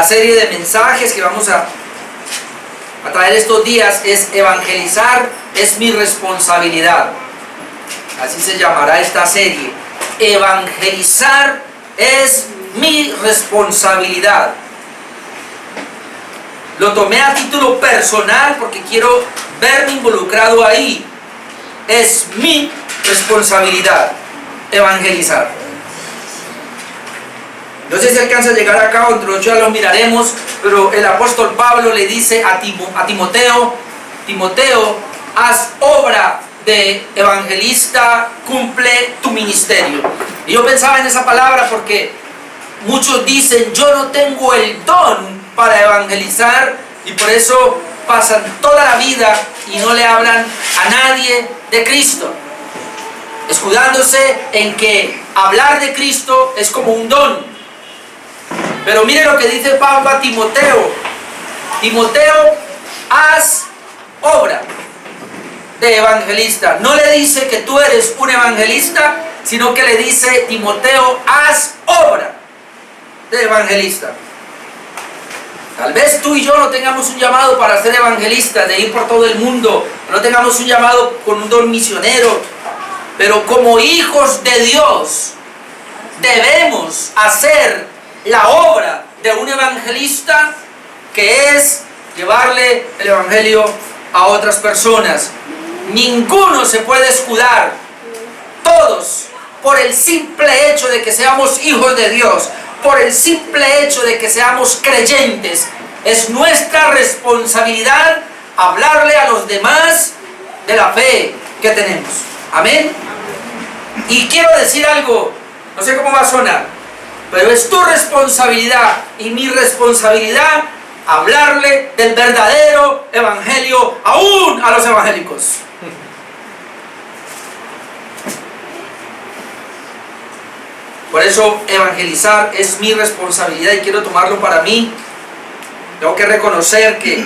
La serie de mensajes que vamos a traer estos días es Evangelizar es mi responsabilidad. Así se llamará esta serie. Evangelizar es mi responsabilidad. Lo tomé a título personal porque quiero verme involucrado ahí. Es mi responsabilidad evangelizar. No sé si alcanza a llegar acá, o entre ya lo miraremos, pero el apóstol Pablo le dice a Timoteo: Timoteo, haz obra de evangelista, cumple tu ministerio. Y yo pensaba en esa palabra porque muchos dicen: yo no tengo el don para evangelizar, y por eso pasan toda la vida y no le hablan a nadie de Cristo, escudándose en que hablar de Cristo es como un don. Pero mire lo que dice Pablo a Timoteo: Timoteo, haz obra de evangelista. No le dice que tú eres un evangelista, sino que le dice: Timoteo, haz obra de evangelista. Tal vez tú y yo no tengamos un llamado para ser evangelistas, de ir por todo el mundo, no tengamos un llamado con un don misionero, pero como hijos de Dios debemos hacer la obra de un evangelista, que es llevarle el evangelio a otras personas. Ninguno se puede escudar. Todos, por el simple hecho de que seamos hijos de Dios, por el simple hecho de que seamos creyentes, es nuestra responsabilidad hablarle a los demás de la fe que tenemos. Amén. Y quiero decir algo, no sé cómo va a sonar, pero es tu responsabilidad y mi responsabilidad hablarle del verdadero evangelio aún a los evangélicos. Por eso evangelizar es mi responsabilidad y quiero tomarlo para mí. Tengo que reconocer que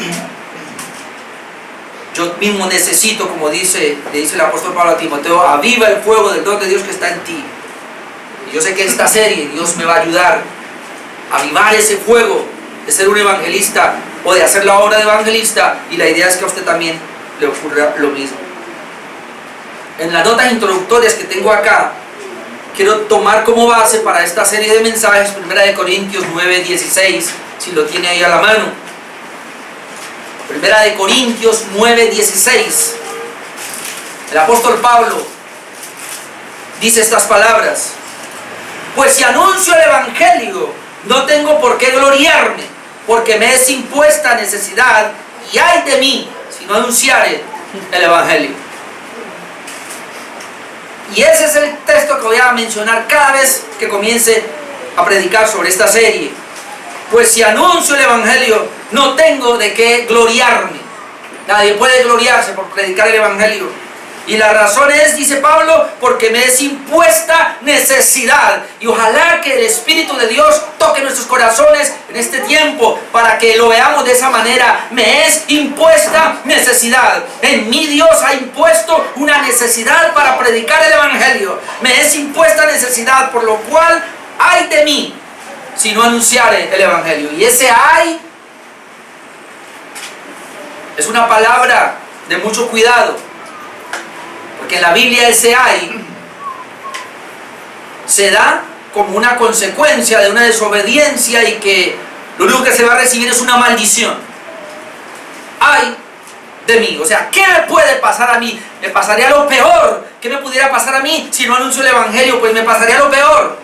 yo mismo necesito, como le dice el apóstol Pablo a Timoteo: aviva el fuego del don de Dios que está en ti. Y yo sé que en esta serie Dios me va a ayudar a avivar ese fuego de ser un evangelista o de hacer la obra de evangelista, y la idea es que a usted también le ocurra lo mismo. En las notas introductorias que tengo acá, quiero tomar como base para esta serie de mensajes 1 Corintios 9:16, si lo tiene ahí a la mano. 1 Corintios 9:16. El apóstol Pablo dice estas palabras: pues si anuncio el evangelio, no tengo por qué gloriarme, porque me es impuesta necesidad, y ay de mí si no anunciare el evangelio. Y ese es el texto que voy a mencionar cada vez que comience a predicar sobre esta serie. Pues si anuncio el evangelio, no tengo de qué gloriarme. Nadie puede gloriarse por predicar el evangelio. Y la razón es, dice Pablo, porque me es impuesta necesidad. Y ojalá que el Espíritu de Dios toque nuestros corazones en este tiempo para que lo veamos de esa manera. Me es impuesta necesidad. En mí Dios ha impuesto una necesidad para predicar el evangelio. Me es impuesta necesidad, por lo cual ay de mí si no anunciare el evangelio. Y ese ay es una palabra de mucho cuidado, porque en la Biblia ese ay se da como una consecuencia de una desobediencia, y que lo único que se va a recibir es una maldición. Ay de mí, o sea, ¿qué me puede pasar a mí? Me pasaría lo peor. ¿Qué me pudiera pasar a mí si no anuncio el evangelio? Pues me pasaría lo peor.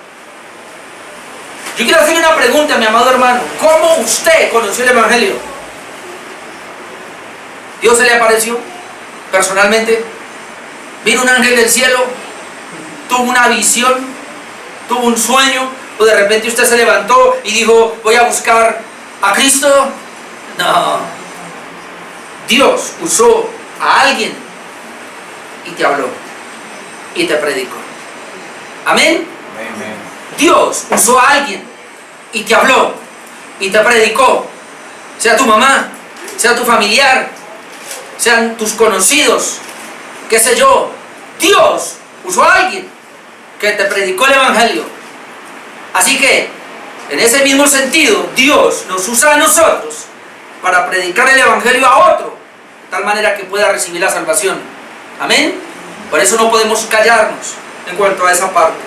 Yo quiero hacerle una pregunta, mi amado hermano: ¿cómo usted conoció el evangelio? ¿Dios se le apareció personalmente? ¿Vino un ángel del cielo? ¿Tuvo una visión? ¿Tuvo un sueño? ¿O de repente usted se levantó y dijo: voy a buscar a Cristo? No. Dios usó a alguien y te habló y te predicó. Amén. Amén. Dios usó a alguien y te habló y te predicó. Sea tu mamá, sea tu familiar, sean tus conocidos, qué sé yo. Dios usó a alguien que te predicó el evangelio. Así que En ese mismo sentido, Dios nos usa a nosotros para predicar el evangelio a otro, de tal manera que pueda recibir la salvación. Amén. Por eso no podemos callarnos en cuanto a esa parte.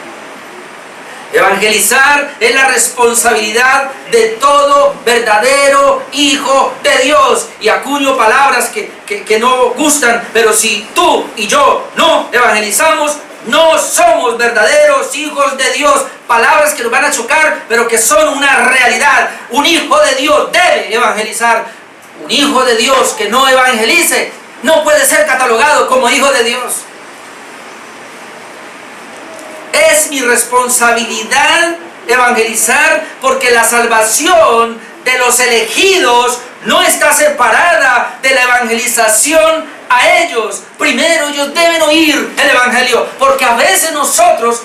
Evangelizar es la responsabilidad de todo verdadero hijo de Dios. Y acuño palabras que no gustan, pero si tú y yo no evangelizamos, no somos verdaderos hijos de Dios. Palabras que nos van a chocar, pero que son una realidad. Un hijo de Dios debe evangelizar. Un hijo de Dios que no evangelice no puede ser catalogado como hijo de Dios. Es mi responsabilidad evangelizar, porque la salvación de los elegidos no está separada de la evangelización a ellos. Primero ellos deben oír el evangelio, porque a veces nosotros,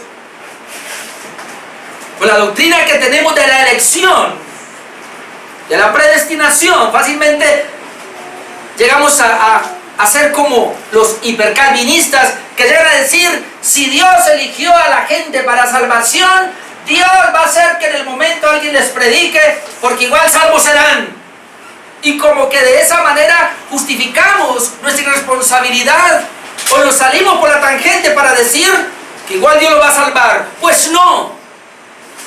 con la doctrina que tenemos de la elección, de la predestinación, fácilmente llegamos a ser como los hipercalvinistas, que llegan a decir: si Dios eligió a la gente para salvación, Dios va a hacer que en el momento alguien les predique, porque igual salvos serán. Y como que de esa manera justificamos nuestra responsabilidad, o nos salimos por la tangente para decir que igual Dios lo va a salvar. Pues no,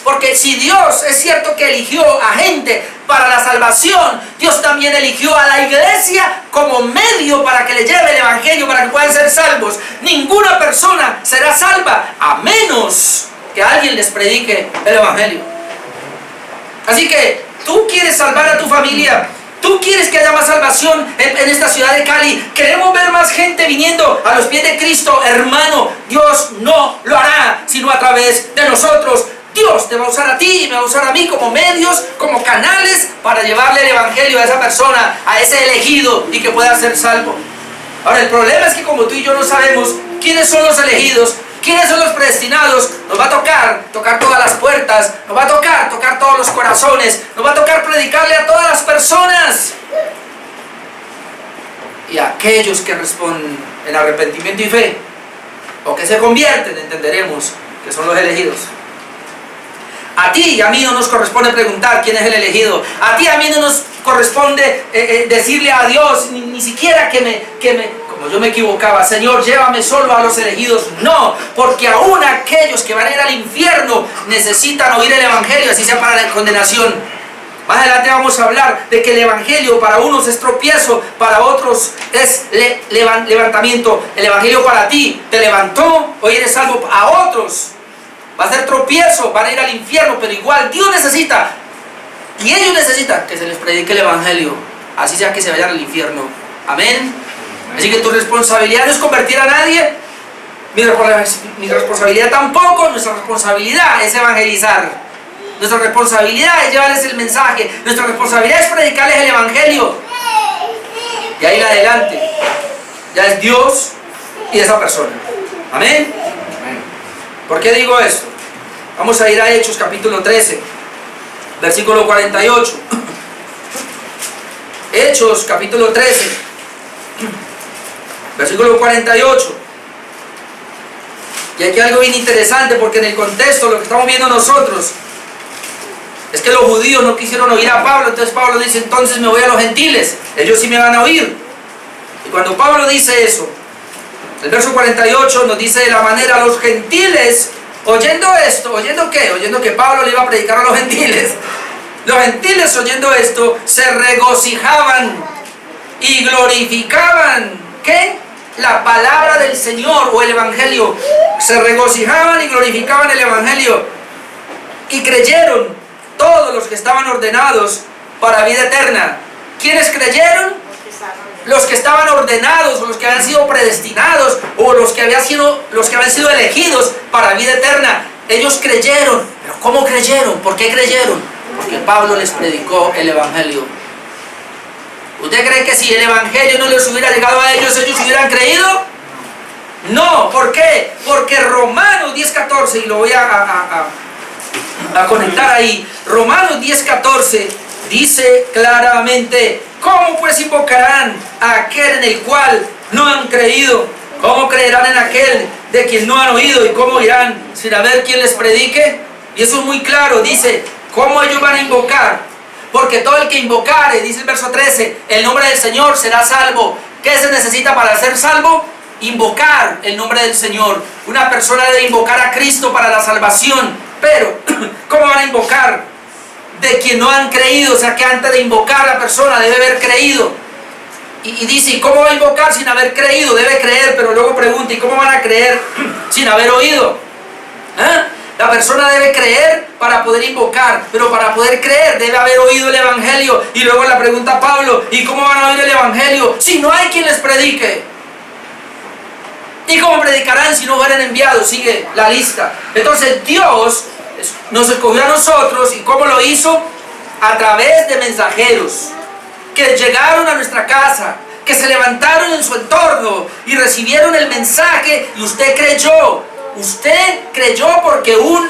porque si Dios es cierto que eligió a gente para la salvación, Dios también eligió a la iglesia como medio para que le lleve el evangelio, para que puedan ser salvos. Ninguna persona será salva a menos que alguien les predique el evangelio. Así que tú quieres salvar a tu familia, tú quieres que haya más salvación en esta ciudad de Cali, queremos ver más gente viniendo a los pies de Cristo. Hermano, Dios no lo hará sino a través de nosotros. Dios te va a usar a ti y me va a usar a mí como medios, como canales, para llevarle el evangelio a esa persona, a ese elegido, y que pueda ser salvo. Ahora, el problema es que como tú y yo no sabemos quiénes son los elegidos, quiénes son los predestinados, nos va a tocar todas las puertas, nos va a tocar todos los corazones, nos va a tocar predicarle a todas las personas. Y a aquellos que responden en arrepentimiento y fe, o que se convierten, entenderemos que son los elegidos. A ti y a mí no nos corresponde preguntar quién es el elegido. A ti y a mí no nos corresponde decirle a Dios, ni siquiera que como yo me equivocaba: Señor, llévame solo a los elegidos. No, porque aún aquellos que van a ir al infierno necesitan oír el evangelio, así sea para la condenación. Más adelante vamos a hablar de que el evangelio para unos es tropiezo, para otros es levantamiento. El evangelio para ti te levantó, hoy eres salvo. A otros va a ser tropiezo, van a ir al infierno, pero igual Dios necesita, y ellos necesitan, que se les predique el evangelio, así sea que se vayan al infierno. Amén. Así que tu responsabilidad no es convertir a nadie, mi responsabilidad tampoco. Nuestra responsabilidad es evangelizar, nuestra responsabilidad es llevarles el mensaje, nuestra responsabilidad es predicarles el evangelio. Y ahí en adelante ya es Dios y esa persona. Amén. ¿Por qué digo esto? Vamos a ir a Hechos capítulo 13, versículo 48. Hechos capítulo 13, versículo 48. Y aquí hay algo bien interesante, porque en el contexto lo que estamos viendo nosotros es que los judíos no quisieron oír a Pablo. Entonces Pablo dice: entonces me voy a los gentiles, ellos sí me van a oír. Y cuando Pablo dice eso, el verso 48 nos dice de la manera: los gentiles, oyendo esto, ¿oyendo qué? Oyendo que Pablo le iba a predicar a los gentiles. Los gentiles, oyendo esto, se regocijaban y glorificaban, ¿qué? La palabra del Señor, o el evangelio. Se regocijaban y glorificaban el evangelio. Y creyeron todos los que estaban ordenados para vida eterna. ¿Quiénes creyeron? Los que estaban ordenados, o los que habían sido predestinados, o los que habían sido elegidos para vida eterna. Ellos creyeron. ¿Pero cómo creyeron? ¿Por qué creyeron? Porque Pablo les predicó el evangelio. ¿Usted cree que si el evangelio no les hubiera llegado a ellos, ellos hubieran creído? No. ¿Por qué? Porque Romanos 10:14, y lo voy a conectar ahí. Romanos 10:14 dice claramente: ¿cómo pues invocarán a aquel en el cual no han creído? ¿Cómo creerán en aquel de quien no han oído? ¿Y cómo irán sin haber quien les predique? Y eso es muy claro. Dice: ¿Cómo ellos van a invocar? Porque todo el que invocare, dice el verso 13, el nombre del Señor será salvo. ¿Qué se necesita para ser salvo? Invocar el nombre del Señor. Una persona debe invocar a Cristo para la salvación. Pero, ¿cómo van a invocar? De quien no han creído. O sea que antes de invocar la persona debe haber creído. Y dice, ¿cómo va a invocar sin haber creído? Debe creer, pero luego pregunta, ¿y cómo van a creer sin haber oído? La persona debe creer para poder invocar, pero para poder creer debe haber oído el Evangelio. Y luego la pregunta a Pablo, ¿y cómo van a oír el Evangelio si no hay quien les predique? ¿Y cómo predicarán si no fueran enviados? Sigue la lista. Entonces Dios nos escogió a nosotros. ¿Y cómo lo hizo? A través de mensajeros que llegaron a nuestra casa, que se levantaron en su entorno y recibieron el mensaje y usted creyó. Usted creyó porque un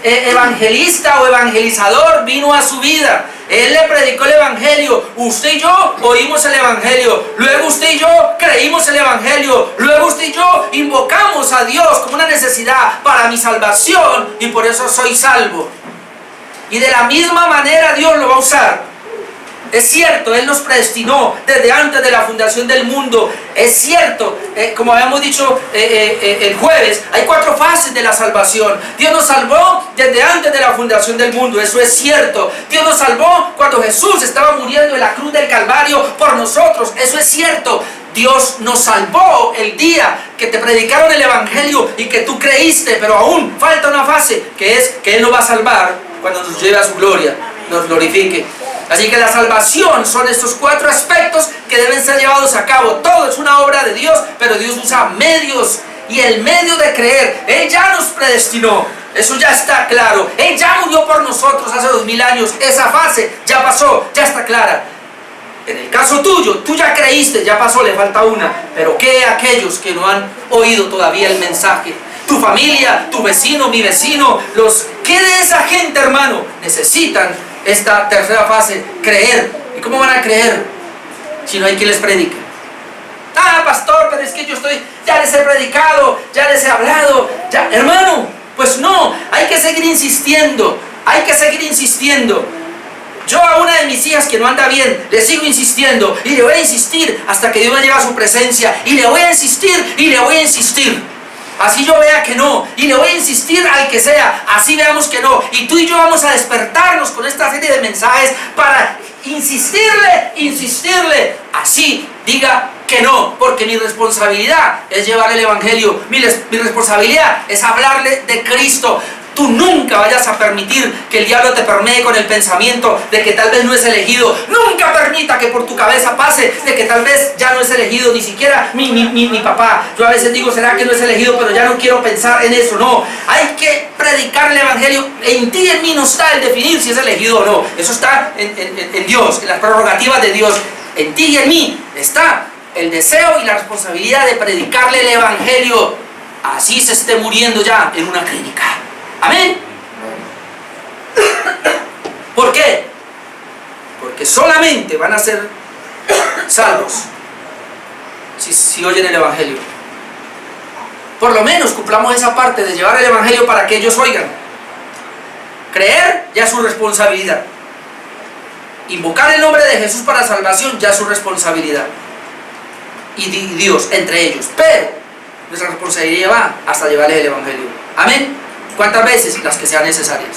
evangelista o evangelizador vino a su vida. Él le predicó el Evangelio. Usted y yo oímos el Evangelio. Luego usted y yo creímos el Evangelio. Luego usted y yo invocamos a Dios como una necesidad para mi salvación y por eso soy salvo. Y de la misma manera Dios lo va a usar. Es cierto, Él nos predestinó desde antes de la fundación del mundo. Es cierto, como habíamos dicho el jueves, hay 4 fases de la salvación. Dios nos salvó desde antes de la fundación del mundo, eso es cierto. Dios nos salvó cuando Jesús estaba muriendo en la cruz del Calvario por nosotros, eso es cierto. Dios nos salvó el día que te predicaron el Evangelio y que tú creíste, pero aún falta una fase, que es que Él nos va a salvar cuando nos lleve a su gloria, nos glorifique. Así que la salvación son estos 4 aspectos que deben ser llevados a cabo. Todo es una obra de Dios, pero Dios usa medios. Y el medio de creer, Él ya nos predestinó. Eso ya está claro. Él ya murió por nosotros hace 2000 años. Esa fase ya pasó, ya está clara. En el caso tuyo, tú ya creíste, ya pasó, le falta una. Pero ¿qué aquellos que no han oído todavía el mensaje? Tu familia, tu vecino, mi vecino, ¿qué de esa gente, hermano? Necesitan esta tercera fase, creer. ¿Y cómo van a creer si no hay quien les predique? Ah, pastor, pero es que ya les he predicado, ya les he hablado, ya, hermano, pues no, hay que seguir insistiendo, hay que seguir insistiendo. Yo a una de mis hijas que no anda bien, le sigo insistiendo y le voy a insistir hasta que Dios me lleve a su presencia y le voy a insistir y le voy a insistir. Así yo vea que no, y le voy a insistir al que sea, así veamos que no. Y tú y yo vamos a despertarnos con esta serie de mensajes para insistirle, así diga que no, porque mi responsabilidad es llevar el Evangelio, mi responsabilidad es hablarle de Cristo. Tú nunca vayas a permitir que el diablo te permee con el pensamiento de que tal vez no es elegido. Nunca permita que por tu cabeza pase de que tal vez ya no es elegido, ni siquiera mi papá. Yo a veces digo, ¿será que no es elegido? Pero ya no quiero pensar en eso. No, hay que predicar el Evangelio. En ti y en mí no está el definir si es elegido o no. Eso está en Dios, en las prerrogativas de Dios. En ti y en mí está el deseo y la responsabilidad de predicarle el Evangelio. Así se esté muriendo ya en una clínica. Amén. ¿Por qué? Porque solamente van a ser salvos si oyen el Evangelio. Por lo menos cumplamos esa parte de llevar el Evangelio para que ellos oigan. Creer ya es su responsabilidad. Invocar el nombre de Jesús para salvación ya es su responsabilidad. Y Dios entre ellos. Pero nuestra responsabilidad va hasta llevarles el Evangelio. Amén. ¿Cuántas veces? Las que sean necesarias.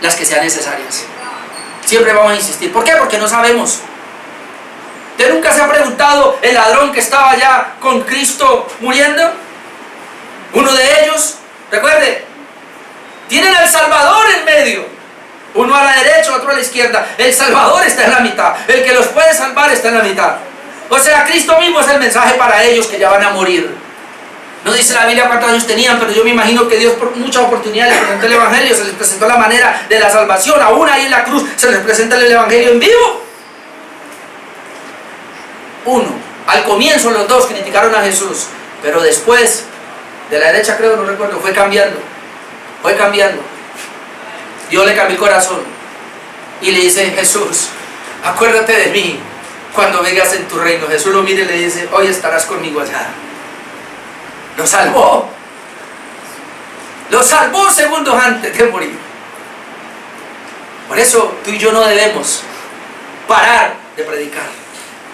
Las que sean necesarias. Siempre vamos a insistir. ¿Por qué? Porque no sabemos. ¿Usted nunca se ha preguntado el ladrón que estaba allá con Cristo muriendo? Uno de ellos, recuerde, tienen al Salvador en medio. Uno a la derecha, otro a la izquierda. El Salvador está en la mitad. El que los puede salvar está en la mitad. O sea, Cristo mismo es el mensaje para ellos que ya van a morir. No dice la Biblia cuántos años tenían, pero yo me imagino que Dios por muchas oportunidades les presentó el Evangelio, se les presentó la manera de la salvación. Aún ahí en la cruz se les presenta el Evangelio en vivo. Uno, al comienzo los dos criticaron a Jesús, pero después, de la derecha creo, no recuerdo, fue cambiando. Dios le cambió el corazón y le dice: Jesús, acuérdate de mí cuando vengas en tu reino. Jesús lo mira y le dice: hoy estarás conmigo allá. Lo salvó. Lo salvó segundos antes de morir. Por eso tú y yo no debemos parar de predicar,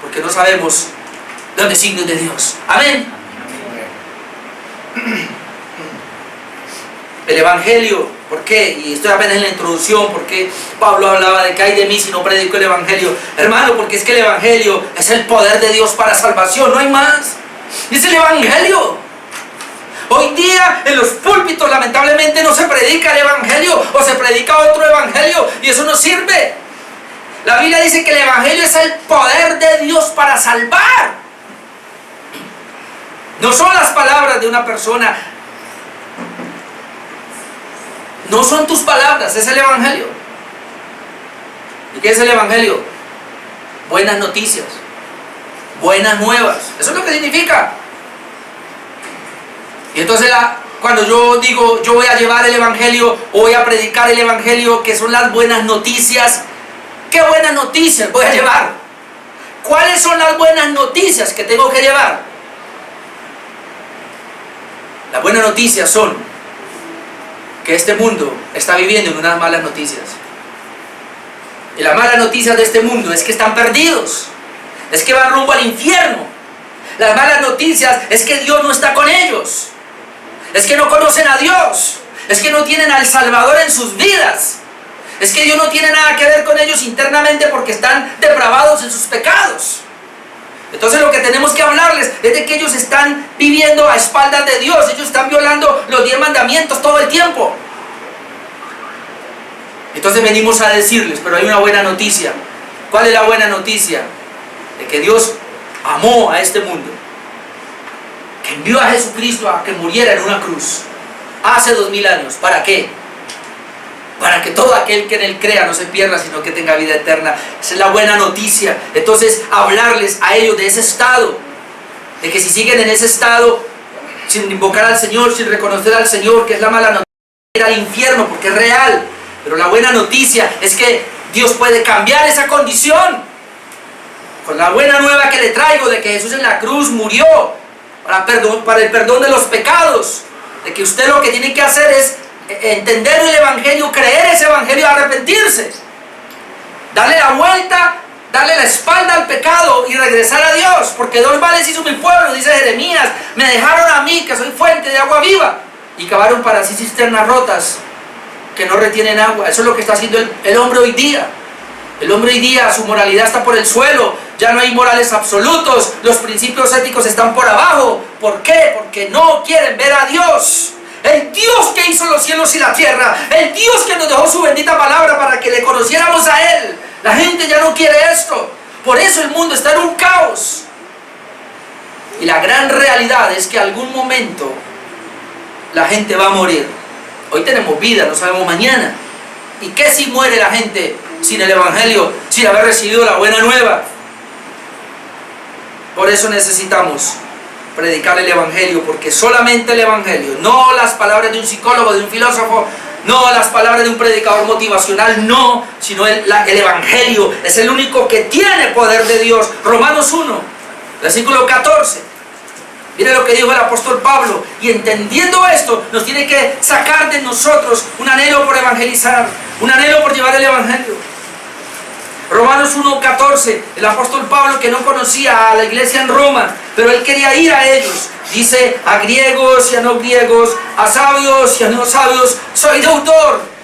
porque no sabemos los designios de Dios. Amén. El Evangelio, ¿por qué? Y estoy apenas en la introducción, porque Pablo hablaba de que hay de mí si no predico el Evangelio. Hermano, porque es que el Evangelio es el poder de Dios para salvación, no hay más. Es el Evangelio. Hoy día en los púlpitos lamentablemente no se predica el Evangelio, o se predica otro Evangelio, y eso no sirve. La Biblia dice que el Evangelio es el poder de Dios para salvar. No son las palabras de una persona, no son tus palabras, es el Evangelio. ¿Y qué es el Evangelio? Buenas noticias, buenas nuevas, eso es lo que significa. Y entonces cuando yo digo yo voy a llevar el Evangelio o voy a predicar el Evangelio, que son las buenas noticias, ¿qué buenas noticias voy a llevar? ¿Cuáles son las buenas noticias que tengo que llevar? Las buenas noticias son que este mundo está viviendo en unas malas noticias. Y las malas noticias de este mundo es que están perdidos, es que van rumbo al infierno. Las malas noticias es que Dios no está con ellos, es que no conocen a Dios, es que no tienen al Salvador en sus vidas, es que Dios no tiene nada que ver con ellos internamente porque están depravados en sus pecados. Entonces lo que tenemos que hablarles es de que ellos están viviendo a espaldas de Dios, ellos están violando los 10 mandamientos todo el tiempo. Entonces venimos a decirles, pero hay una buena noticia. ¿Cuál es la buena noticia? De que Dios amó a este mundo, que envió a Jesucristo a que muriera en una cruz hace 2000 años. ¿Para qué? Para que todo aquel que en Él crea no se pierda, sino que tenga vida eterna. Esa es la buena noticia. Entonces hablarles a ellos de ese estado, de que si siguen en ese estado sin invocar al Señor, sin reconocer al Señor, que es la mala noticia, ir al infierno, porque es real. Pero la buena noticia es que Dios puede cambiar esa condición con la buena nueva que le traigo de que Jesús en la cruz murió para el perdón de los pecados, de que usted lo que tiene que hacer es entender el Evangelio, creer ese Evangelio y arrepentirse, darle la vuelta, darle la espalda al pecado y regresar a Dios, porque 2 males hizo mi pueblo, dice Jeremías, me dejaron a mí que soy fuente de agua viva y cavaron para sí cisternas rotas que no retienen agua. Eso es lo que está haciendo el hombre hoy día. El hombre hoy día, su moralidad está por el suelo, ya no hay morales absolutos, los principios éticos están por abajo. ¿Por qué? Porque no quieren ver a Dios. El Dios que hizo los cielos y la tierra, el Dios que nos dejó su bendita palabra para que le conociéramos a Él. La gente ya no quiere esto. Por eso el mundo está en un caos. Y la gran realidad es que algún momento la gente va a morir. Hoy tenemos vida, no sabemos mañana. ¿Y qué si muere la gente sin el Evangelio, sin haber recibido la buena nueva? Por eso necesitamos predicar el Evangelio, porque solamente el Evangelio, no las palabras de un psicólogo, de un filósofo, no las palabras de un predicador motivacional, no, sino el Evangelio es el único que tiene poder de Dios. Romanos 1, versículo 14. Mire lo que dijo el apóstol Pablo, y entendiendo esto, nos tiene que sacar de nosotros un anhelo por evangelizar, un anhelo por llevar el Evangelio. Romanos 1:14, el apóstol Pablo, que no conocía a la iglesia en Roma, pero él quería ir a ellos, dice: a griegos y a no griegos, a sabios y a no sabios, soy deudor.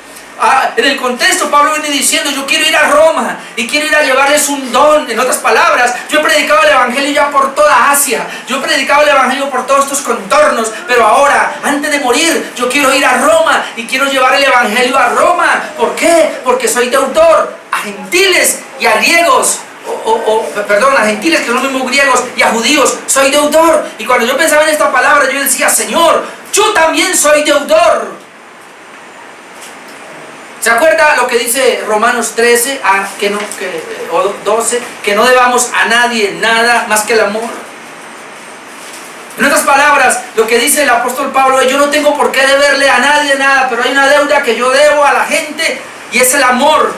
En el contexto Pablo viene diciendo: yo quiero ir a Roma y quiero ir a llevarles un don. En otras palabras, yo he predicado el Evangelio ya por toda Asia, yo he predicado el Evangelio por todos estos contornos, pero ahora, antes de morir, yo quiero ir a Roma y quiero llevar el Evangelio a Roma. ¿Por qué? Porque soy deudor a gentiles y a griegos, a gentiles que son los mismos griegos, y a judíos, soy deudor. Y cuando yo pensaba en esta palabra, yo decía: Señor, yo también soy deudor. ¿Se acuerda lo que dice Romanos 13 o 12? Que no debamos a nadie nada más que el amor. En otras palabras, lo que dice el apóstol Pablo es: yo no tengo por qué deberle a nadie nada, pero hay una deuda que yo debo a la gente, y es el amor.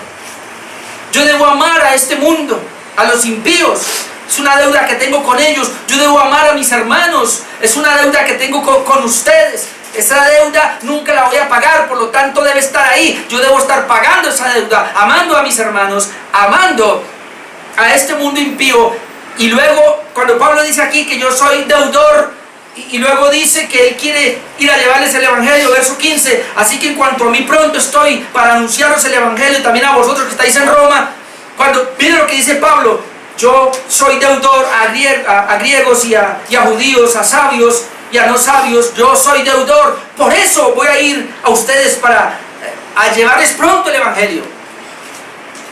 Yo debo amar a este mundo, a los impíos. Es una deuda que tengo con ellos. Yo debo amar a mis hermanos. Es una deuda que tengo con ustedes. esa deuda nunca la voy a pagar, por lo tanto debe estar ahí. Yo debo estar pagando esa deuda, amando a mis hermanos, amando a este mundo impío. Y luego, cuando Pablo dice aquí que yo soy deudor, y luego dice que él quiere ir a llevarles el evangelio, verso 15, así que en cuanto a mí pronto estoy para anunciaros el evangelio, también a vosotros que estáis en Roma. Cuando miren lo que dice Pablo, yo soy deudor a griegos y a judíos, a sabios y a no sabios, yo soy deudor, por eso voy a ir a ustedes para a llevarles pronto el evangelio.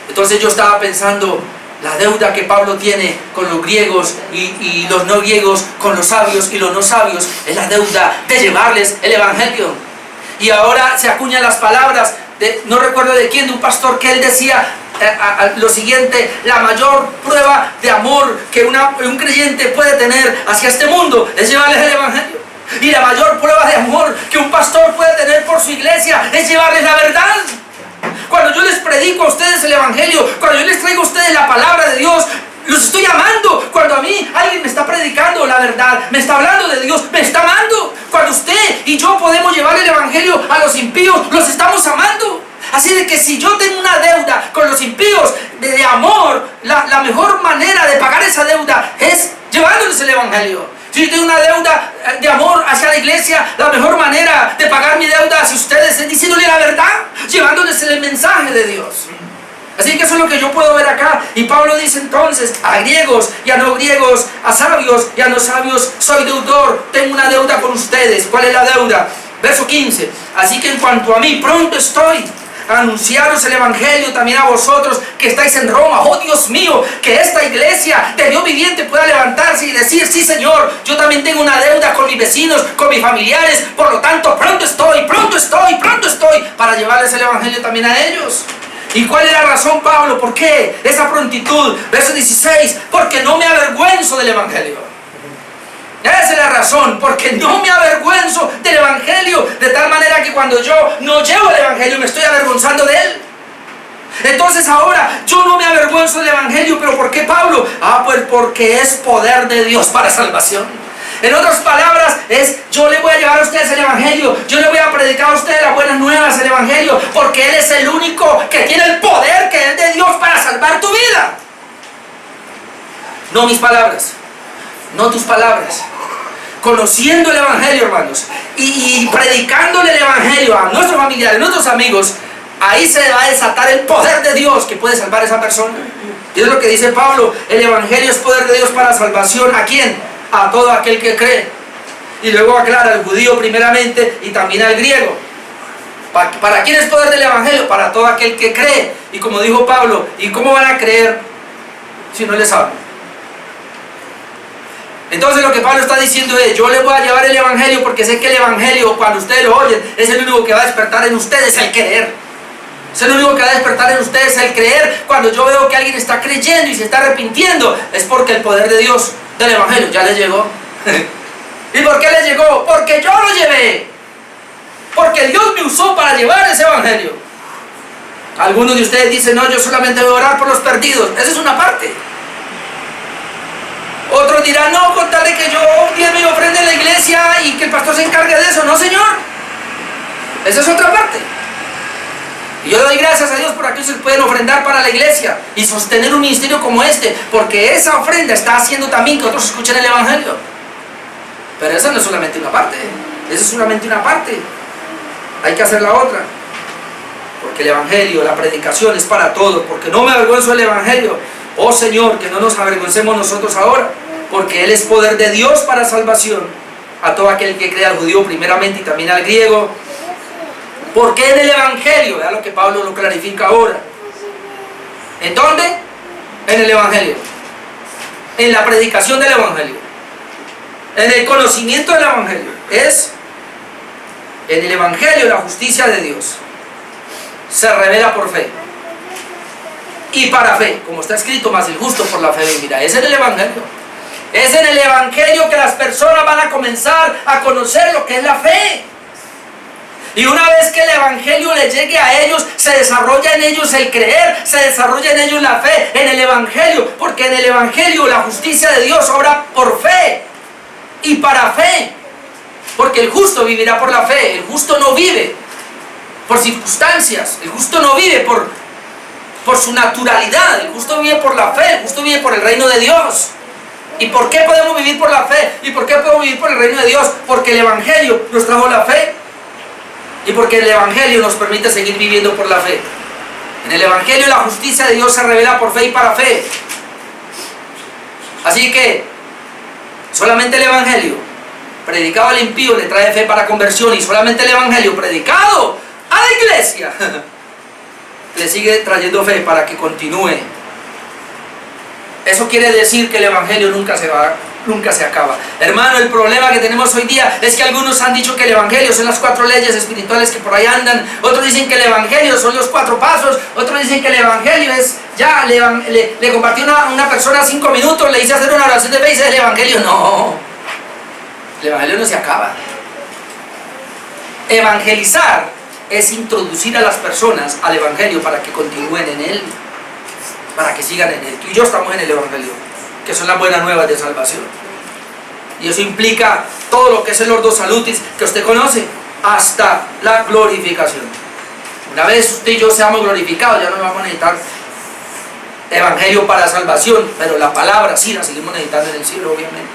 Entonces yo estaba pensando, la deuda que Pablo tiene con los griegos y los no griegos, con los sabios y los no sabios, es la deuda de llevarles el evangelio. Y ahora se acuñan las palabras de, no recuerdo de quién, de un pastor, que él decía lo siguiente: la mayor prueba de amor que un creyente puede tener hacia este mundo es llevarles el evangelio. Y la mayor prueba de amor que un pastor puede tener por su iglesia es llevarles la verdad. Cuando yo les predico a ustedes el evangelio, cuando yo les traigo a ustedes la palabra de Dios, los estoy amando. Cuando a mí alguien me está predicando la verdad, me está hablando de Dios, me está amando. Cuando usted y yo podemos llevar el evangelio a los impíos, los estamos amando. Así de que si yo tengo una deuda con los impíos de amor, la mejor manera de pagar esa deuda es llevándoles el evangelio. Si yo tengo una deuda de amor hacia la iglesia, la mejor manera de pagar mi deuda hacia ustedes es diciéndole la verdad, llevándoles el mensaje de Dios. Así que eso es lo que yo puedo ver acá. Y Pablo dice entonces, a griegos y a no griegos, a sabios y a no sabios, soy deudor, tengo una deuda con ustedes. ¿Cuál es la deuda? Verso 15, así que en cuanto a mí, pronto estoy a anunciaros el evangelio también a vosotros que estáis en Roma. Oh Dios mío, que esta iglesia de Dios viviente pueda levantarse y decir: sí, Señor, yo también tengo una deuda con mis vecinos, con mis familiares, por lo tanto pronto estoy para llevarles el evangelio también a ellos. ¿Y cuál es la razón, Pablo? ¿Por qué esa prontitud? Verso 16, porque no me avergüenzo del evangelio. Esa es la razón, porque no me avergüenzo del evangelio, de tal manera que cuando yo no llevo el evangelio me estoy avergonzando de él. Entonces ahora yo no me avergüenzo del evangelio. ¿Pero por qué, Pablo? Pues porque es poder de Dios para salvación. En otras palabras, yo le voy a llevar a ustedes el evangelio, yo le voy a predicar a ustedes las buenas nuevas, el evangelio, porque Él es el único que tiene el poder que es de Dios para salvar tu vida. No mis palabras, no tus palabras. Conociendo el evangelio, hermanos, y predicándole el evangelio a nuestros familiares, a nuestros amigos, ahí se va a desatar el poder de Dios que puede salvar a esa persona. Y es lo que dice Pablo: el evangelio es poder de Dios para salvación. ¿A quién? A todo aquel que cree. Y luego aclara: al judío primeramente y también al griego. ¿Para quién es poder del evangelio? Para todo aquel que cree. Y como dijo Pablo, ¿y cómo van a creer si no les hablo? Entonces lo que Pablo está diciendo es: yo les voy a llevar el evangelio porque sé que el evangelio, cuando ustedes lo oyen, es el único que va a despertar en ustedes el creer. Es el único que va a despertar en ustedes el creer. Cuando yo veo que alguien está creyendo y se está arrepintiendo, es porque el poder de Dios del evangelio ya les llegó. ¿Y por qué les llegó? Porque yo lo llevé. Porque Dios me usó para llevar ese evangelio. Algunos de ustedes dicen: no, yo solamente voy a orar por los perdidos. Esa es una parte. Otros dirán: no, con tal de que yo diezme y ofrende en la iglesia y que el pastor se encargue de eso. No, Señor. Esa es otra parte. Y yo le doy gracias a Dios por aquellos que pueden ofrendar para la iglesia y sostener un ministerio como este, porque esa ofrenda está haciendo también que otros escuchen el evangelio. Pero esa no es solamente una parte. Esa es solamente una parte. Hay que hacer la otra. Porque el evangelio, la predicación es para todos. Porque no me avergüenzo del evangelio. Oh Señor, que no nos avergoncemos nosotros ahora, porque Él es poder de Dios para salvación a todo aquel que cree, al judío primeramente y también al griego. ¿Por qué en el evangelio? Vea lo que Pablo lo clarifica ahora. ¿En dónde? En el evangelio. En la predicación del evangelio. En el conocimiento del evangelio. Es en el evangelio la justicia de Dios se revela por fe y para fe, como está escrito: más el justo por la fe vivirá. Es en el evangelio. Es en el evangelio que las personas van a comenzar a conocer lo que es la fe. Y una vez que el evangelio les llegue a ellos, se desarrolla en ellos el creer, se desarrolla en ellos la fe, en el evangelio, porque en el evangelio la justicia de Dios obra por fe y para fe. Porque el justo vivirá por la fe. El justo no vive por circunstancias. El justo no vive por su naturalidad. El justo vive por la fe. El justo vive por el reino de Dios. ¿Y por qué podemos vivir por la fe? ¿Y por qué podemos vivir por el reino de Dios? Porque el Evangelio nos trajo la fe. Y porque el Evangelio nos permite seguir viviendo por la fe. En el Evangelio la justicia de Dios se revela por fe y para fe. Así que solamente el Evangelio predicado al impío le trae fe para conversión, y solamente el Evangelio predicado a la iglesia le sigue trayendo fe para que continúe. Eso quiere decir que el Evangelio nunca se acaba. Hermano, el problema que tenemos hoy día es que algunos han dicho que el Evangelio son las 4 leyes espirituales que por ahí andan. Otros dicen que el Evangelio son los 4 pasos. Otros dicen que el Evangelio es, ya le compartió a una persona 5 minutos, le hice hacer una oración de fe y dice el Evangelio. No, el Evangelio no se acaba. Evangelizar es introducir a las personas al Evangelio para que continúen en él, para que sigan en él. Tú y yo estamos en el Evangelio, que son las buenas nuevas de salvación. Y eso implica todo lo que es el Ordo Salutis, que usted conoce, hasta la glorificación. Una vez usted y yo seamos glorificados, ya no vamos a necesitar Evangelio para salvación, pero la palabra sí la seguimos necesitando en el cielo, obviamente.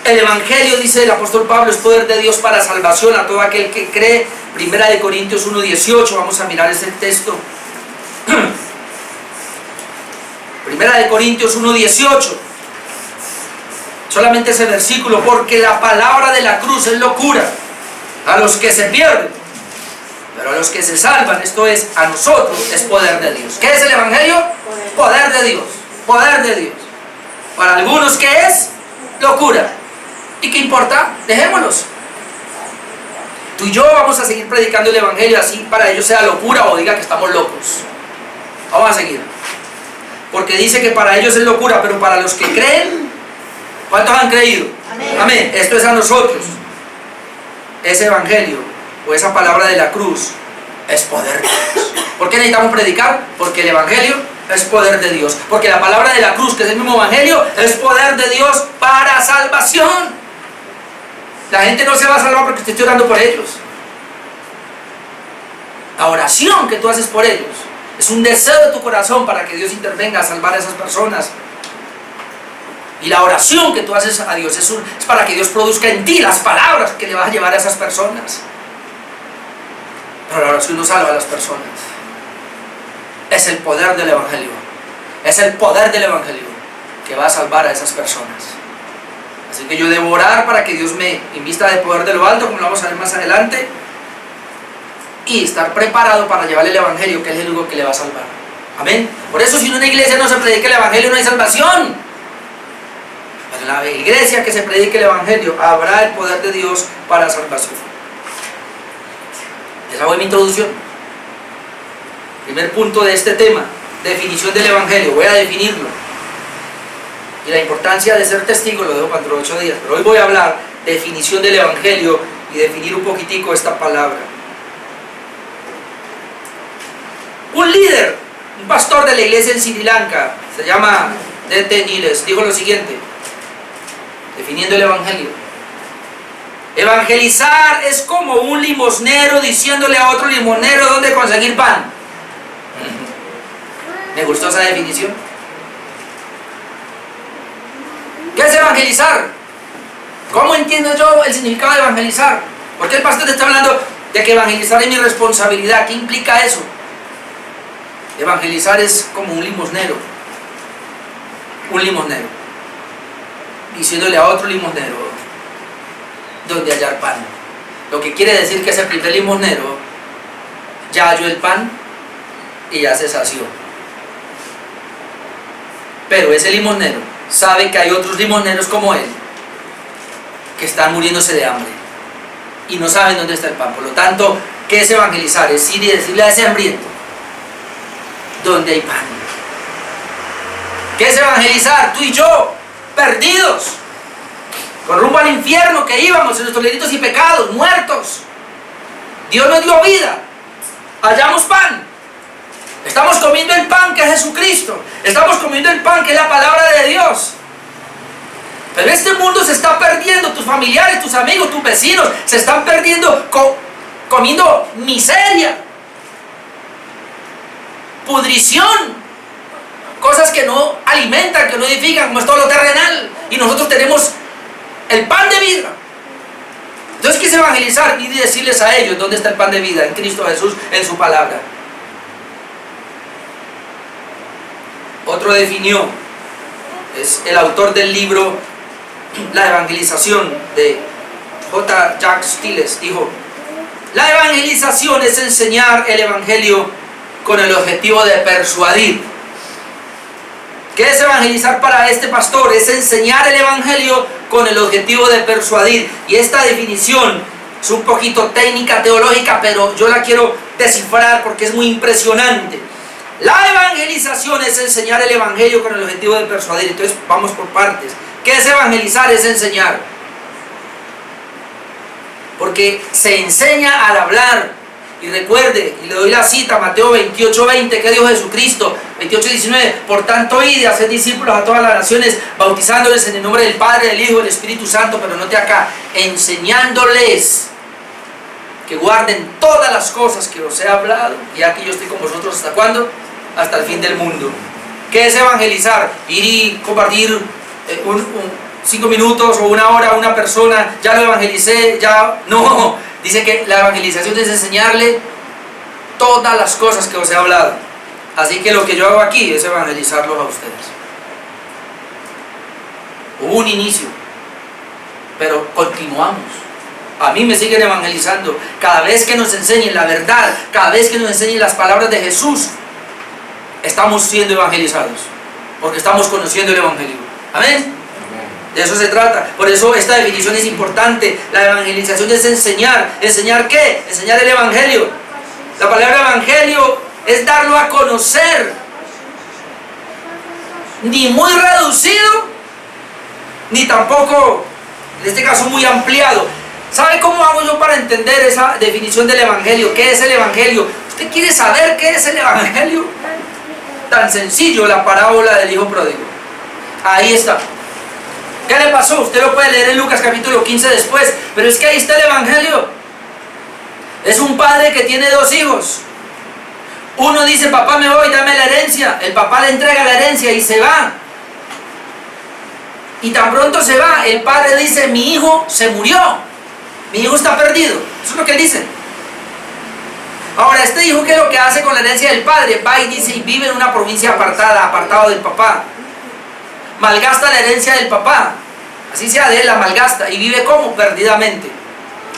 El Evangelio, dice el apóstol Pablo, es poder de Dios para salvación a todo aquel que cree. 1 Corintios 1:18, vamos a mirar ese texto. 1 Corintios 1:18, solamente ese versículo: porque la palabra de la cruz es locura a los que se pierden, pero a los que se salvan, esto es, a nosotros, es poder de Dios. ¿Qué es el Evangelio? Poder de Dios, poder de Dios. Para algunos, ¿qué es? Locura. ¿Y qué importa? Dejémoslos. Tú y yo vamos a seguir predicando el Evangelio, así para ellos sea locura o diga que estamos locos. Vamos a seguir. Porque dice que para ellos es locura, pero para los que creen, ¿cuántos han creído? Amén. Amén. Esto es a nosotros. Ese Evangelio o esa palabra de la cruz es poder de Dios. ¿Por qué necesitamos predicar? Porque el Evangelio es poder de Dios. Porque la palabra de la cruz, que es el mismo Evangelio, es poder de Dios para salvación. La gente no se va a salvar porque te estoy orando por ellos. La oración que tú haces por ellos es un deseo de tu corazón para que Dios intervenga a salvar a esas personas. Y la oración que tú haces a Dios es para que Dios produzca en ti las palabras que le vas a llevar a esas personas. Pero la oración no salva a las personas. Es el poder del Evangelio. Es el poder del Evangelio que va a salvar a esas personas. Así que yo debo orar para que Dios me invista de poder de lo alto, como lo vamos a ver más adelante, y estar preparado para llevarle el Evangelio, que es el único que le va a salvar. Amén. Por eso, si en una iglesia no se predica el Evangelio, no hay salvación. Pero en la iglesia que se predique el Evangelio, habrá el poder de Dios para salvación. Esa fue mi introducción. Primer punto de este tema: definición del Evangelio. Voy a definirlo. Y la importancia de ser testigo lo dejo para dentro de 8 días. Pero hoy voy a hablar definición del Evangelio y definir un poquitico esta palabra. Un líder, un pastor de la iglesia en Sri Lanka, se llama D.T. Niles, dijo lo siguiente, definiendo el Evangelio: evangelizar es como un limosnero diciéndole a otro limosnero dónde conseguir pan. Me gustó esa definición. ¿Qué es evangelizar? ¿Cómo entiendo yo el significado de evangelizar? ¿Por qué el pastor te está hablando de que evangelizar es mi responsabilidad? ¿Qué implica eso? Evangelizar es como un limosnero diciéndole a otro limosnero dónde hallar pan. Lo que quiere decir que ese primer limosnero ya halló el pan y ya se sació. Pero ese limosnero sabe que hay otros limosneros como él que están muriéndose de hambre y no saben dónde está el pan. Por lo tanto, ¿qué es evangelizar? Es ir y decirle a ese hambriento dónde hay pan. ¿Qué es evangelizar? Tú y yo, perdidos, con rumbo al infierno que íbamos en nuestros delitos y pecados, muertos. Dios nos dio vida, hallamos pan. Estamos comiendo el pan que es Jesucristo. Estamos comiendo el pan que es la palabra de Dios. Pero este mundo se está perdiendo, tus familiares, tus amigos, tus vecinos se están perdiendo comiendo miseria, pudrición, cosas que no alimentan, que no edifican, como es todo lo terrenal. Y nosotros tenemos el pan de vida. Entonces quise evangelizar y decirles a ellos dónde está el pan de vida, en Cristo Jesús, en su palabra. Otro definió, es el autor del libro La Evangelización, de J. Jack Stiles, dijo: la evangelización es enseñar el evangelio con el objetivo de persuadir. ¿Qué es evangelizar para este pastor? Es enseñar el evangelio con el objetivo de persuadir. Y esta definición es un poquito técnica, teológica, pero yo la quiero descifrar porque es muy impresionante. La evangelización es enseñar el evangelio con el objetivo de persuadir. Entonces vamos por partes. ¿Qué es evangelizar? Es enseñar. Porque se enseña al hablar. Y recuerde, y le doy la cita, Mateo 28:20, que dijo Jesucristo, 28:19, por tanto id y haced discípulos a todas las naciones, bautizándoles en el nombre del Padre, del Hijo y del Espíritu Santo, pero note acá, enseñándoles que guarden todas las cosas que os he hablado, y aquí yo estoy con vosotros, ¿hasta cuándo? Hasta el fin del mundo. ¿Qué es evangelizar? Ir y compartir 5 minutos o 1 hora a una persona, ya lo evangelicé, ya no. Dice que la evangelización es enseñarle todas las cosas que os he hablado. Así que lo que yo hago aquí es evangelizarlos a ustedes. Hubo un inicio, pero continuamos. A mí me siguen evangelizando. Cada vez que nos enseñen la verdad, cada vez que nos enseñen las palabras de Jesús, estamos siendo evangelizados, porque estamos conociendo el evangelio. Amén. De eso se trata. Por eso esta definición es importante. La evangelización es enseñar. ¿Enseñar qué? Enseñar el evangelio. La palabra evangelio es darlo a conocer. Ni muy reducido, ni tampoco, en este caso, muy ampliado. ¿Sabe cómo hago yo para entender esa definición del evangelio? ¿Qué es el evangelio? ¿Usted quiere saber qué es el evangelio? Tan sencillo, la parábola del hijo pródigo. Ahí está. ¿Qué le pasó? Usted lo puede leer en Lucas capítulo 15 después, pero es que ahí está el evangelio. Es un padre que tiene 2 hijos. Uno dice: papá, me voy, dame la herencia. El papá le entrega la herencia y se va. Y tan pronto se va, el padre dice: mi hijo se murió, mi hijo está perdido. Eso es lo que él dice. Ahora, este hijo, ¿qué es lo que hace con la herencia del padre? Va y dice, y vive en una provincia apartada, apartado del papá. Malgasta la herencia del papá, así sea de él, la malgasta, y vive como perdidamente.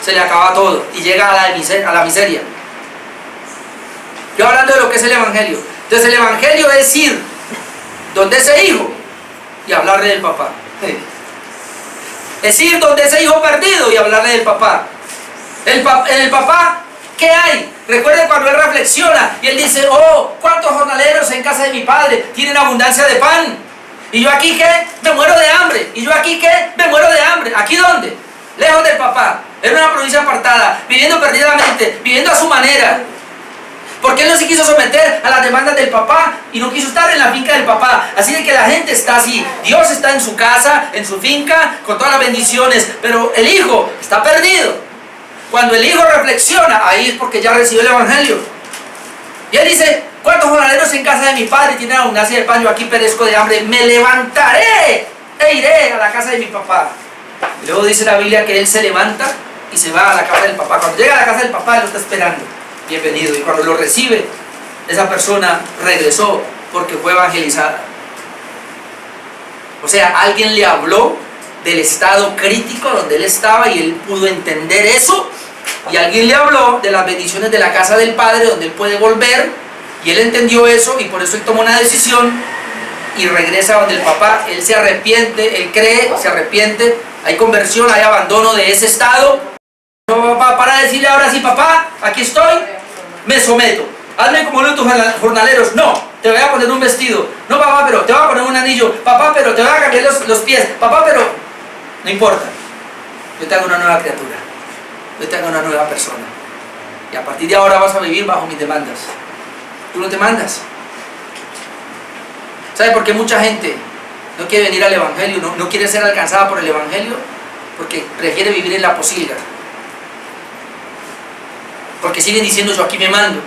Se le acaba todo y llega a la miseria. Yo hablando de lo que es el evangelio. Entonces el evangelio es ir donde ese hijo y hablarle del papá. Es ir donde ese hijo perdido y hablarle del papá. En el papá, ¿qué hay? Recuerden cuando él reflexiona y él dice: oh, cuántos jornaleros en casa de mi padre tienen abundancia de pan. ¿Y yo aquí qué? Me muero de hambre. ¿Y yo aquí qué? Me muero de hambre. ¿Aquí dónde? Lejos del papá, en una provincia apartada, viviendo perdidamente, viviendo a su manera. Porque él no se quiso someter a las demandas del papá y no quiso estar en la finca del papá. Así de que la gente está así. Dios está en su casa, en su finca, con todas las bendiciones, pero el hijo está perdido. Cuando el hijo reflexiona, ahí es porque ya recibió el evangelio. Y él dice: ¿cuántos jornaleros en casa de mi padre tienen abundancia de pan? Yo aquí perezco de hambre. Me levantaré e iré a la casa de mi papá. Y luego dice la Biblia que él se levanta y se va a la casa del papá. Cuando llega a la casa del papá, él lo está esperando. Bienvenido. Y cuando lo recibe, esa persona regresó porque fue evangelizada. O sea, alguien le habló del estado crítico donde él estaba y él pudo entender eso. Y alguien le habló de las bendiciones de la casa del padre donde él puede volver. Y él entendió eso y por eso él tomó una decisión y regresa donde el papá. Él se arrepiente, él cree, se arrepiente. Hay conversión, hay abandono de ese estado. No, papá, para decirle ahora sí: papá, aquí estoy, me someto. Hazme como uno de tus jornaleros. No, te voy a poner un vestido. No, papá, pero te voy a poner un anillo. Papá, pero te voy a cambiar los pies. Papá, pero no importa. Yo te hago una nueva criatura. Yo te hago una nueva persona. Y a partir de ahora vas a vivir bajo mis demandas. Tú no te mandas. ¿Sabe por qué mucha gente no quiere venir al Evangelio, no quiere ser alcanzada por el Evangelio, porque prefiere vivir en la posilga. Porque siguen diciendo, yo aquí me mando.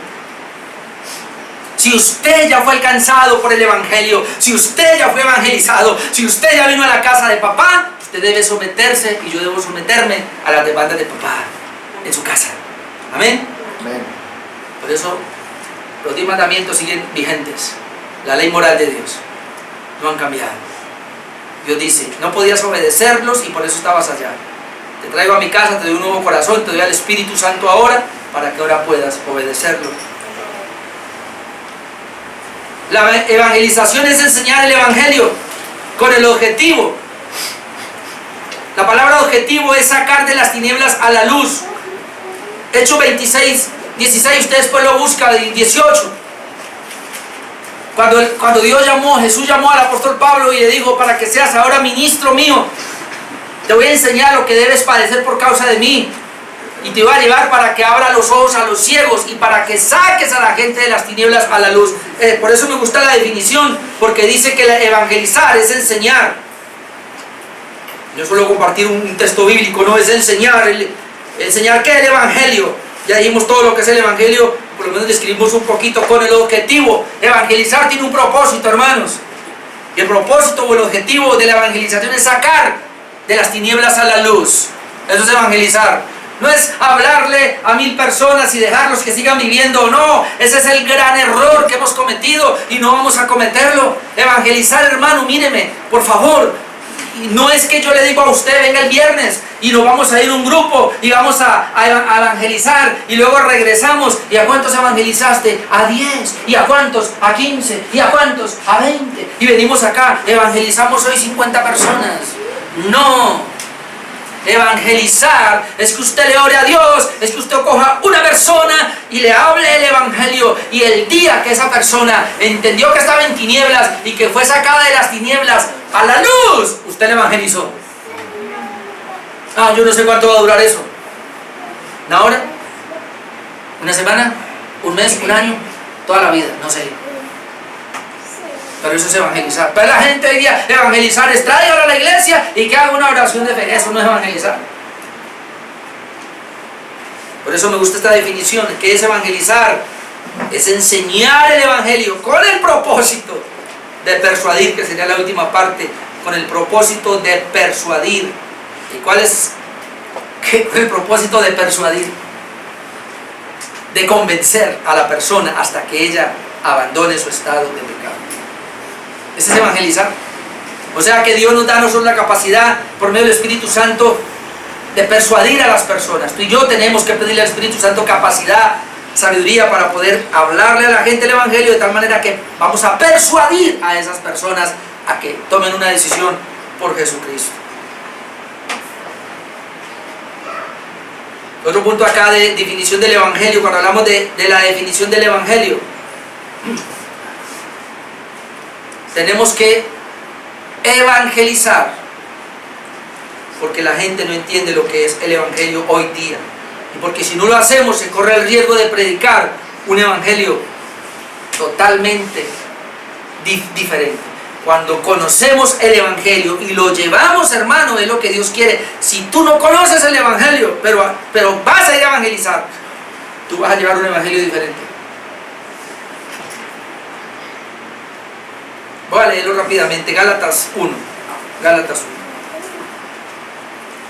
Si usted ya fue alcanzado por el Evangelio, si usted ya fue evangelizado, si usted ya vino a la casa de papá, usted debe someterse, y yo debo someterme a las demandas de papá en su casa. Amén. Amén. Por eso los 10 mandamientos siguen vigentes. La ley moral de Dios no han cambiado. Dios dice, no podías obedecerlos y por eso estabas allá. Te traigo a mi casa, te doy un nuevo corazón, te doy al Espíritu Santo ahora, para que ahora puedas obedecerlo. La evangelización es enseñar el Evangelio con el objetivo. La palabra objetivo es sacar de las tinieblas a la luz. Hechos 26, 16, usted después lo busca, 18. Cuando Dios llamó, Jesús llamó al apóstol Pablo y le dijo, para que seas ahora ministro mío, te voy a enseñar lo que debes padecer por causa de mí. Y te voy a llevar para que abra los ojos a los ciegos y para que saques a la gente de las tinieblas a la luz. Por eso me gusta la definición, porque dice que evangelizar es enseñar. Yo suelo compartir un texto bíblico, no es enseñar. ¿Enseñar qué es el Evangelio? Ya dijimos todo lo que es el Evangelio, por lo menos describimos un poquito con el objetivo. Evangelizar tiene un propósito, hermanos. Y el propósito o el objetivo de la evangelización es sacar de las tinieblas a la luz. Eso es evangelizar. No es hablarle a 1000 personas y dejarlos que sigan viviendo, no. Ese es el gran error que hemos cometido y no vamos a cometerlo. Evangelizar, hermano, míreme, por favor. No es que yo le digo a usted, venga el viernes y nos vamos a ir un grupo y vamos a evangelizar y luego regresamos. ¿Y a cuántos evangelizaste? A 10. ¿Y a cuántos? A 15. ¿Y a cuántos? A 20. Y venimos acá, evangelizamos hoy 50 personas. No. Evangelizar es que usted le ore a Dios, es que usted coja una persona y le hable el Evangelio, y el día que esa persona entendió que estaba en tinieblas y que fue sacada de las tinieblas a la luz, usted le evangelizó. Yo no sé cuánto va a durar eso. ¿Una hora? ¿Una semana? ¿Un mes? ¿Un año? Toda la vida, no sé. Pero eso es evangelizar. Pero la gente hoy día, evangelizar es tráigalo a la iglesia y que haga una oración de fe. Eso no es evangelizar. Por eso me gusta esta definición. ¿Qué es evangelizar? Es enseñar el Evangelio con el propósito de persuadir, que sería la última parte, con el propósito de persuadir. ¿Y cuál es el propósito de persuadir? De convencer a la persona hasta que ella abandone su estado de pecado. Ese es evangelizar. O sea que Dios nos da a nosotros la capacidad, por medio del Espíritu Santo, de persuadir a las personas. Tú y yo tenemos que pedirle al Espíritu Santo capacidad, sabiduría para poder hablarle a la gente el Evangelio de tal manera que vamos a persuadir a esas personas a que tomen una decisión por Jesucristo. Otro punto acá de definición del Evangelio, cuando hablamos de la definición del Evangelio, tenemos que evangelizar, porque la gente no entiende lo que es el Evangelio hoy día. Y porque si no lo hacemos, se corre el riesgo de predicar un Evangelio totalmente diferente. Cuando conocemos el Evangelio y lo llevamos, hermano, es lo que Dios quiere. Si tú no conoces el Evangelio, pero vas a ir a evangelizar, tú vas a llevar un Evangelio diferente. Voy a leerlo rápidamente. Gálatas 1. Gálatas 1.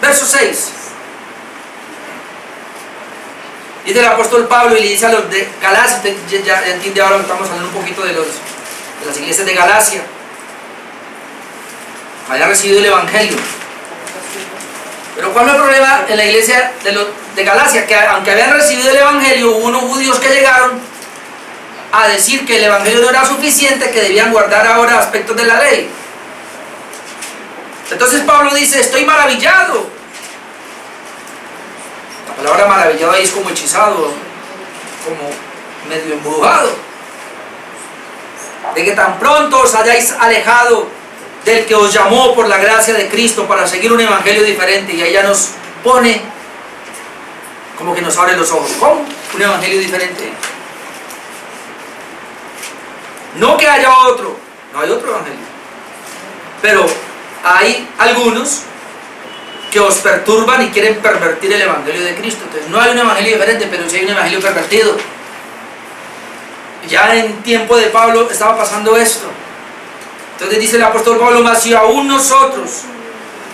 Verso 6. Dice el apóstol Pablo y le dice a los de Galacia, usted ya entiende ahora que estamos hablando un poquito de las iglesias de Galacia. Habían recibido el Evangelio. Pero ¿cuál es el problema en la iglesia de Galacia? Que aunque habían recibido el Evangelio, hubo unos judíos que llegaron a decir que el Evangelio no era suficiente, que debían guardar ahora aspectos de la ley. Entonces Pablo dice, estoy maravillado. La palabra maravillado ahí es como hechizado, como medio embrujado, de que tan pronto os hayáis alejado del que os llamó por la gracia de Cristo para seguir un evangelio diferente. Y ahí ya nos pone como que nos abre los ojos. ¿Cómo? Un evangelio diferente. No que haya otro, no hay otro evangelio. Pero hay algunos que os perturban y quieren pervertir el evangelio de Cristo. Entonces no hay un evangelio diferente, pero sí hay un evangelio pervertido. Ya en tiempo de Pablo estaba pasando esto. Entonces dice el apóstol Pablo: mas si aún nosotros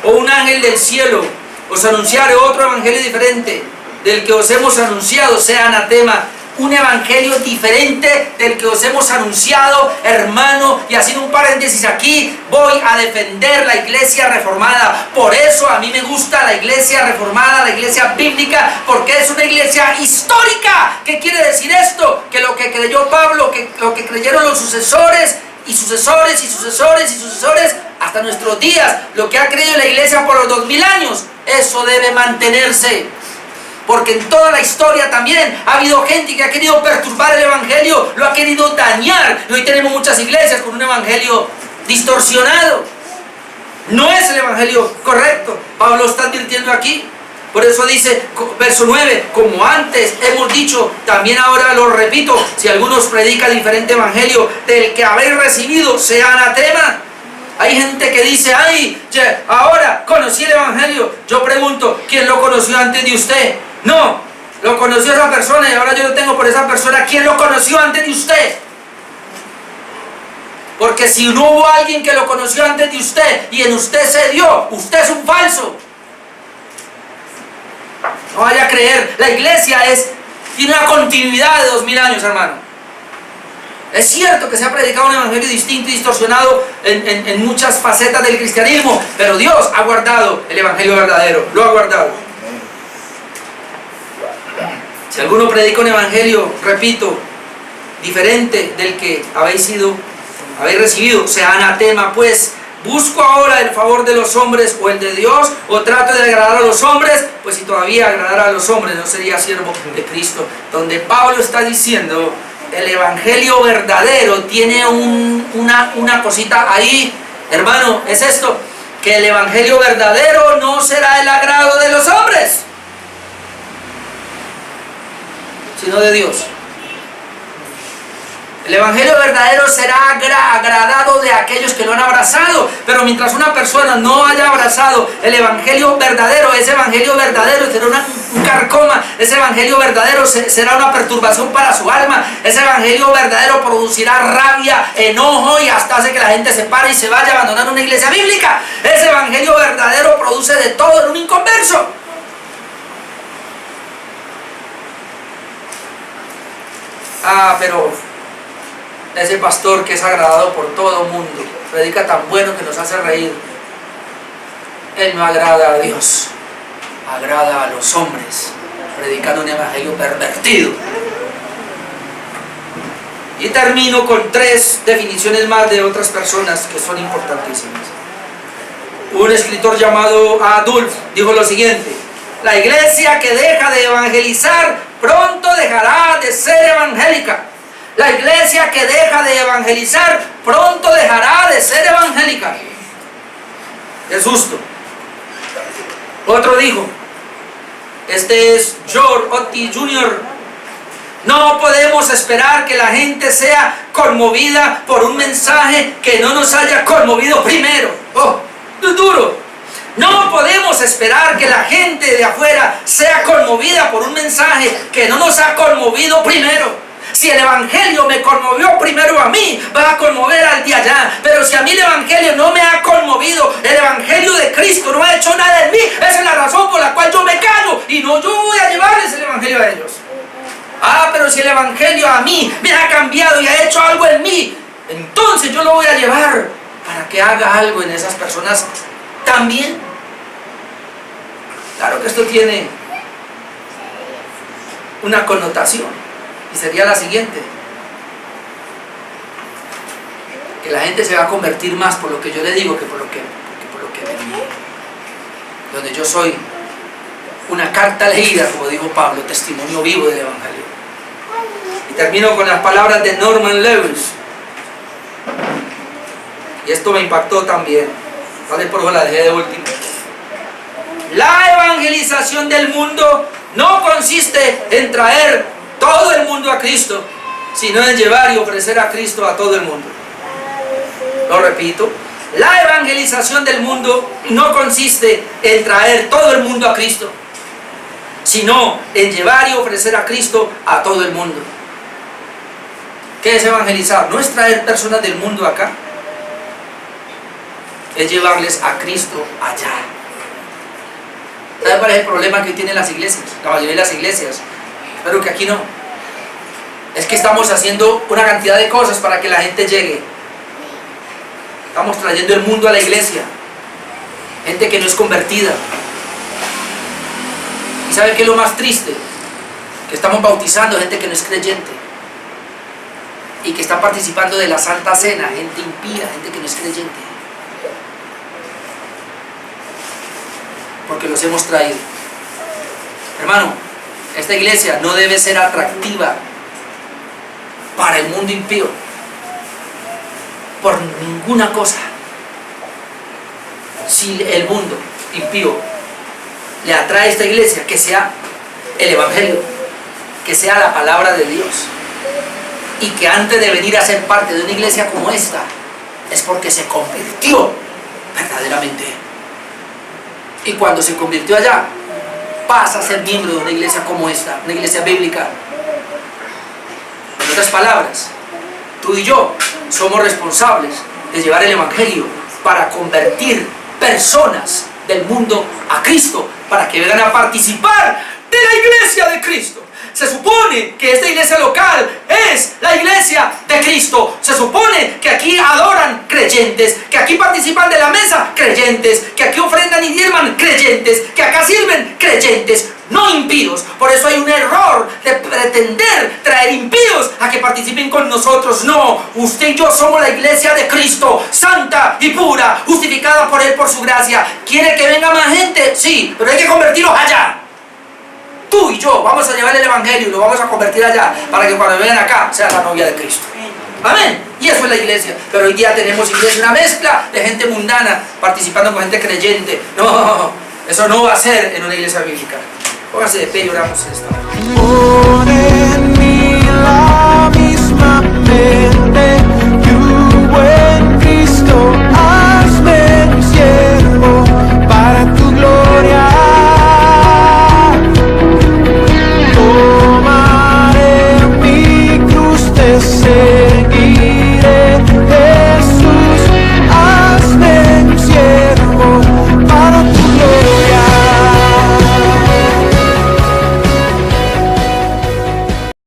o un ángel del cielo os anunciare otro evangelio diferente del que os hemos anunciado, sea anatema. Un evangelio diferente del que os hemos anunciado, hermano. Y haciendo un paréntesis aquí, voy a defender la iglesia reformada. Por eso a mí me gusta la iglesia reformada, la iglesia bíblica, porque es una iglesia histórica. ¿Qué quiere decir esto? Que lo que creyó Pablo, que lo que creyeron los sucesores y sucesores y sucesores y sucesores hasta nuestros días, lo que ha creído la iglesia por los 2000 años, eso debe mantenerse. Porque en toda la historia también ha habido gente que ha querido perturbar el evangelio, lo ha querido dañar. Y hoy tenemos muchas iglesias con un evangelio distorsionado. No es el evangelio correcto. Pablo está advirtiendo aquí. Por eso dice, verso 9, como antes hemos dicho, también ahora lo repito, si algunos predica diferente evangelio del que habéis recibido, sea anatema. Hay gente que dice: ay, ahora conocí el evangelio. Yo pregunto, ¿quién lo conoció antes de usted? No, lo conoció esa persona y ahora yo lo tengo por esa persona. ¿Quién lo conoció antes de usted? Porque si no hubo alguien que lo conoció antes de usted y en usted se dio, usted es un falso. No vaya a creer. La iglesia tiene una continuidad de 2000 años, hermano. Es cierto que se ha predicado un evangelio distinto y distorsionado en muchas facetas del cristianismo, pero Dios ha guardado el evangelio verdadero, lo ha guardado. Si alguno predica un evangelio, repito, diferente del que habéis recibido, sea anatema. Pues, ¿busco ahora el favor de los hombres o el de Dios? ¿O trato de agradar a los hombres? Pues si todavía agradara a los hombres, no sería siervo de Cristo. Donde Pablo está diciendo, el evangelio verdadero tiene una cosita ahí, hermano, es esto: que el evangelio verdadero no será el agrado de los hombres, sino de Dios. El evangelio verdadero será agradado de aquellos que lo han abrazado. Pero mientras una persona no haya abrazado el evangelio verdadero, ese evangelio verdadero será un carcoma. Ese evangelio verdadero será una perturbación para su alma. Ese evangelio verdadero producirá rabia, enojo y hasta hace que la gente se pare y se vaya a abandonar una iglesia bíblica. Ese evangelio verdadero produce de todo en un inconverso. Pero ese pastor que es agradado por todo el mundo, predica tan bueno que nos hace reír, él no agrada a Dios, agrada a los hombres, predicando un evangelio pervertido. Y termino con 3 definiciones más de otras personas que son importantísimas. Un escritor llamado Adolf dijo lo siguiente: la iglesia que deja de evangelizar pronto dejará de ser evangélica. La iglesia que deja de evangelizar pronto dejará de ser evangélica. Es justo. Otro dijo, este es George Otis Jr.: no podemos esperar que la gente sea conmovida por un mensaje que no nos haya conmovido primero. Oh, es duro. No podemos esperar que la gente de afuera sea conmovida por un mensaje que no nos ha conmovido primero. Si el evangelio me conmovió primero a mí, va a conmover al de allá. Pero si a mí el evangelio no me ha conmovido, el evangelio de Cristo no ha hecho nada en mí, esa es la razón por la cual yo me callo y no yo voy a llevarles el evangelio a ellos. Pero si el evangelio a mí me ha cambiado y ha hecho algo en mí, entonces yo lo voy a llevar para que haga algo en esas personas también. Claro que esto tiene una connotación y sería la siguiente: que la gente se va a convertir más por lo que yo le digo que por lo que me... donde yo soy una carta leída, como dijo Pablo, testimonio vivo del evangelio. Y termino con las palabras de Norman Lewis, y esto me impactó también, vale, por eso la dejé de último. La evangelización del mundo no consiste en traer todo el mundo a Cristo, sino en llevar y ofrecer a Cristo a todo el mundo. Lo repito: La evangelización del mundo no consiste en traer todo el mundo a Cristo, sino en llevar y ofrecer a Cristo a todo el mundo. ¿Qué es evangelizar? No es traer personas del mundo acá, es llevarles a Cristo allá. ¿Saben cuál es el problema que tienen las iglesias? La mayoría de las iglesias. Espero que aquí no. Es que estamos haciendo una cantidad de cosas para que la gente llegue. Estamos trayendo el mundo a la iglesia. Gente que no es convertida. ¿Y saben qué es lo más triste? Que estamos bautizando gente que no es creyente. Y que está participando de la Santa Cena. Gente impía, gente que no es creyente. Porque los hemos traído. Hermano, esta iglesia no debe ser atractiva para el mundo impío por ninguna cosa. Si el mundo impío le atrae a esta iglesia, que sea el evangelio, que sea la palabra de Dios, y que antes de venir a ser parte de una iglesia como esta es porque se convirtió verdaderamente. Y cuando se convirtió allá, pasa a ser miembro de una iglesia como esta, una iglesia bíblica. En otras palabras, tú y yo somos responsables de llevar el evangelio para convertir personas del mundo a Cristo, para que vengan a participar de la iglesia de Cristo. Se supone que esta iglesia local es la iglesia de Cristo. Se supone que aquí adoran creyentes, que aquí participan de la mesa creyentes, que aquí ofrendan y diezman creyentes, que acá sirven creyentes, no impíos. Por eso hay un error de pretender traer impíos a que participen con nosotros. No, usted y yo somos la iglesia de Cristo, santa y pura, justificada por Él por su gracia. ¿Quiere que venga más gente? Sí, pero hay que convertirlos allá. Tú y yo vamos a llevar el evangelio y lo vamos a convertir allá para que cuando vengan acá sea la novia de Cristo. Amén. Y eso es la iglesia. Pero hoy día tenemos iglesia, una mezcla de gente mundana participando con gente creyente. No, eso no va a ser en una iglesia bíblica. Póngase de pie y oramos esto.